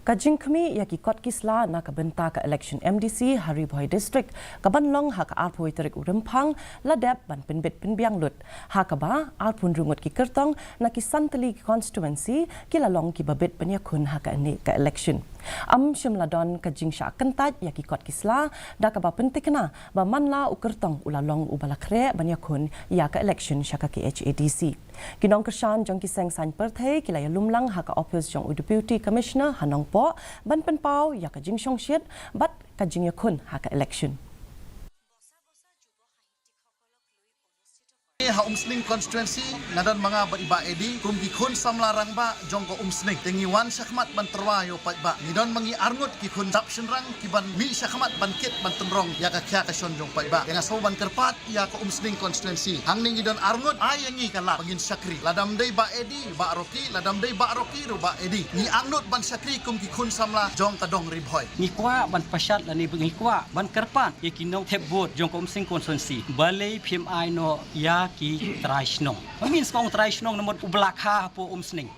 Kajing kami ya ki kot kisla na ka Bynta ka Ilekshon MDC Ri-Bhoi district ka banlong ha ka Ri-Bhoi terik urempang ladap ban penbit penbiang lut ha ka ba Ri-Bhoi Ngut ki Kyrtong na ki santali ki constituency ki lalong ki babit banyakun ha ka ni ka election am shimladon kajing sha kentat ya ki kot kisla da ka ba pentikna ba manla u Kyrtong ulalong u balakre banyakun ya ka election sha ka KHASI kinong kershan jong ki seng san perthei ki la lumlang ha ka office jong u deputy commissioner hanong ban penpau ya ka jing shong shit bat ka jing yakun ha ka election ha umsning constituency nadan mga ba edi kum gikhun samlarang ba jong ko umsning tengiwan syakmat ban terwayo pat ba nidon mangi arngut gikhun taption rang kiban mi syakmat ban kit ban tenrong ya ka kya ka shon jong pat ba dengan soban kerpat ya ko umsning constituency hangning idon arngut ayangi kala pagin syakri ladam dei ba edi ba roki ladam dei ba roki ro ba edi ni angnut ban syakri kum gikhun samla jong kadong Ri-Bhoi ni kwa ban pasyat la ni bengi kwa ban kerpat ye kinong tebot jong ko umsning constituency balai PMI no ya ki Pynskhem. Pynskhem Pynskhem nomor ubelakha po umsning.